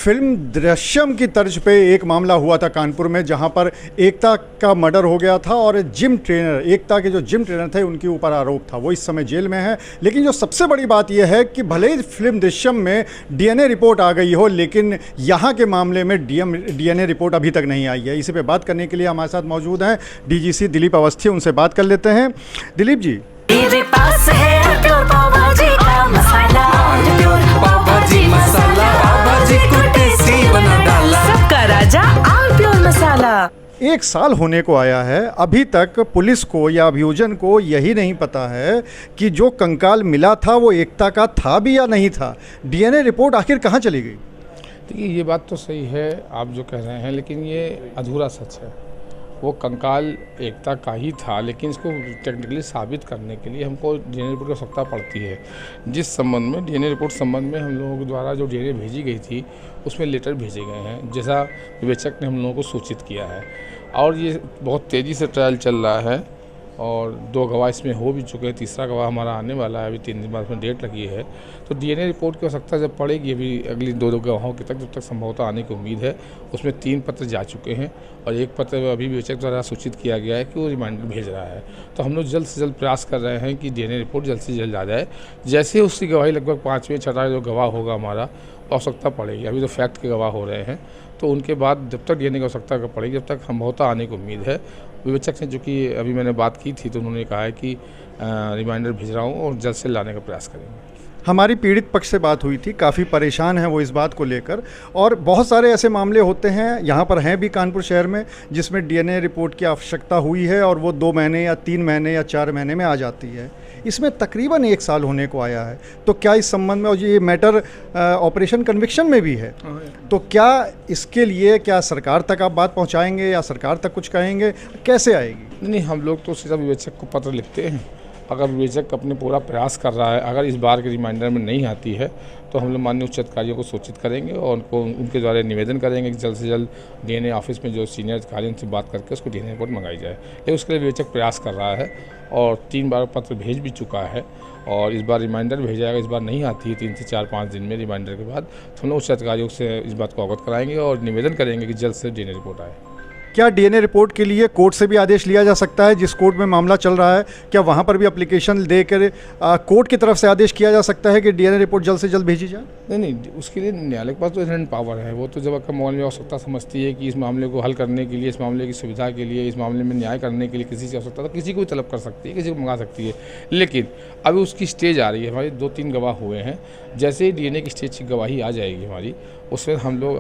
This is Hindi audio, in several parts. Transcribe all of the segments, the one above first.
फिल्म दृश्यम की तर्ज पे एक मामला हुआ था कानपुर में, जहां पर एकता का मर्डर हो गया था और एकता के जो जिम ट्रेनर थे उनके ऊपर आरोप था। वो इस समय जेल में है। लेकिन जो सबसे बड़ी बात यह है कि भले ही फिल्म दृश्यम में डीएनए रिपोर्ट आ गई हो, लेकिन यहाँ के मामले में डीएनए रिपोर्ट अभी तक नहीं आई है। इसी पे बात करने के लिए हमारे साथ मौजूद हैं डीजीसी दिलीप अवस्थी। उनसे बात कर लेते हैं। दिलीप जी, मेरे पास है प्योर पाव भाजी का मसाला, प्योर पाव भाजी मसाला, पाव भाजी को टेस्टी बना डाला, सबका राजा और प्योर मसाला। 1 साल होने को आया है, अभी तक पुलिस को या अभियोजन को यही नहीं पता है कि जो कंकाल मिला था वो एकता का था भी या नहीं था। डीएनए रिपोर्ट आखिर कहाँ चली गई? देखिए, ये बात तो सही है आप जो कह रहे हैं, लेकिन ये अधूरा सच है। वो कंकाल एकता का ही था, लेकिन इसको टेक्निकली साबित करने के लिए हमको डीएनए रिपोर्ट की आवश्यकता पड़ती है। जिस संबंध में डीएनए रिपोर्ट संबंध में हम लोगों द्वारा जो डीएनए भेजी गई थी उसमें लेटर भेजे गए हैं, जैसा विवेचक ने हम लोगों को सूचित किया है। और ये बहुत तेज़ी से ट्रायल चल रहा है और 2 गवाह इसमें हो भी चुके हैं, तीसरा गवाह हमारा आने वाला है, अभी 3 दिन बाद उसमें डेट लगी है। तो डीएनए रिपोर्ट की आवश्यकता जब पड़ेगी, अभी अगली 2 गवाहों की तक जब तक संभवतः आने की उम्मीद है। उसमें 3 पत्र जा चुके हैं और 1 पत्र अभी विवेचक द्वारा सूचित किया गया है कि वो रिमाइंडर भेज रहा है। तो हम लोग जल्द से जल्द प्रयास कर रहे हैं कि डीएनए रिपोर्ट जल्द से जल्द आ जाए। जैसे उसकी गवाही लगभग 5वें 6वां जो गवाह होगा हमारा, आवश्यकता पड़ेगी। अभी तो फैक्ट के गवाह हो रहे हैं, तो उनके बाद जब तक डीएनए की आवश्यकता पड़ेगी, जब तक संभवतः आने की उम्मीद है। विवेचक से जो कि अभी मैंने बात की थी, तो उन्होंने कहा है कि रिमाइंडर भेज रहा हूँ और जल्द से लाने का प्रयास करेंगे। हमारी पीड़ित पक्ष से बात हुई थी, काफ़ी परेशान हैं वो इस बात को लेकर, और बहुत सारे ऐसे मामले होते हैं, यहाँ पर हैं भी कानपुर शहर में, जिसमें डीएनए रिपोर्ट की आवश्यकता हुई है और वो 2 महीने या 3 महीने या 4 महीने में आ जाती है। इसमें तकरीबन 1 साल होने को आया है। तो क्या इस संबंध में, और ये मैटर ऑपरेशन कन्विक्शन में भी है, तो क्या इसके लिए क्या सरकार तक आप बात पहुँचाएंगे या सरकार तक कुछ कहेंगे? कैसे आएगी? नहीं, हम लोग तो सीधा विवेचक को पत्र लिखते हैं। अगर विवेचक अपने पूरा प्रयास कर रहा है, अगर इस बार के रिमाइंडर में नहीं आती है, तो हम लोग माननीय उच्च अधिकारियों को सूचित करेंगे और उनके द्वारा निवेदन करेंगे कि जल्द से जल्द डीएनए ऑफिस में जो सीनियर अधिकारी उनसे बात करके उसको डीएनए रिपोर्ट मंगाई जाए। लेकिन उसके लिए विवेचक प्रयास कर रहा है और 3 बार पत्र भेज भी चुका है और इस बार रिमाइंडर भेजा जाएगा। इस बार नहीं आती है 3 से 4-5 दिन में रिमाइंडर के बाद, तो हम लोग उच्च अधिकारियों से इस बात को अवगत कराएंगे और निवेदन करेंगे कि जल्द से डीएनए रिपोर्ट आए। क्या डीएनए रिपोर्ट के लिए कोर्ट से भी आदेश लिया जा सकता है? जिस कोर्ट में मामला चल रहा है, क्या वहाँ पर भी एप्लीकेशन देकर कोर्ट की तरफ से आदेश किया जा सकता है कि डीएनए रिपोर्ट जल्द से जल्द भेजी जाए? नहीं, उसके लिए न्यायालय के पास तो इनहेरेंट पावर है। वो तो जब आपका मामले में आवश्यकता समझती है कि इस मामले को हल करने के लिए, इस मामले की सुविधा के लिए, इस मामले में न्याय करने के लिए किसी की आवश्यकता, तो किसी को भी तलब कर सकती है, किसी को मंगा सकती है। लेकिन अभी उसकी स्टेज आ रही है, हमारे 2-3 गवाह हुए हैं। जैसे ही डीएनए की स्टेज की गवाही आ जाएगी हमारी, उसमें हम लोग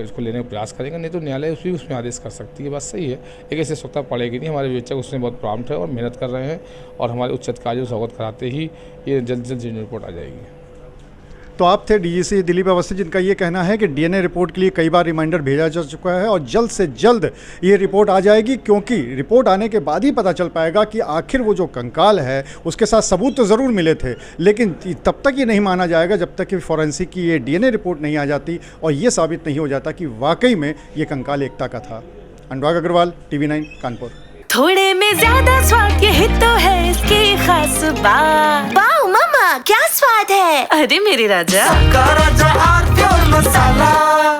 इसको लेने का प्रयास करेंगे। नहीं तो न्यायालय उसमें आदेश कर सकती है। बात सही है, लेकिन ऐसी आवश्यकता पड़ेगी नहीं। हमारे विवेचक उसमें बहुत प्रॉम्प्ट है और मेहनत कर रहे हैं और हमारे उच्च अधिकारियों से अवगत कराते ही ये जल्द से जल्द रिपोर्ट आ जाएगी। तो आप थे डीजीसी दिलीप अवस्थी, जिनका ये कहना है कि डीएनए रिपोर्ट के लिए कई बार रिमाइंडर भेजा जा चुका है और जल्द से जल्द ये रिपोर्ट आ जाएगी, क्योंकि रिपोर्ट आने के बाद ही पता चल पाएगा कि आखिर वो जो कंकाल है उसके साथ सबूत तो ज़रूर मिले थे, लेकिन तब तक ये नहीं माना जाएगा जब तक कि फॉरेंसिक की ये डीएनए रिपोर्ट नहीं आ जाती और ये साबित नहीं हो जाता कि वाकई में ये कंकाल एकता का था। अनुराग अग्रवाल, TV9 कानपुर। थोड़े में ज्यादा स्वाद, यही तो है इसकी खास बात। वाओ मम्मा, क्या स्वाद है! अरे मेरे राजा, सबका राजा और प्योर मसाला।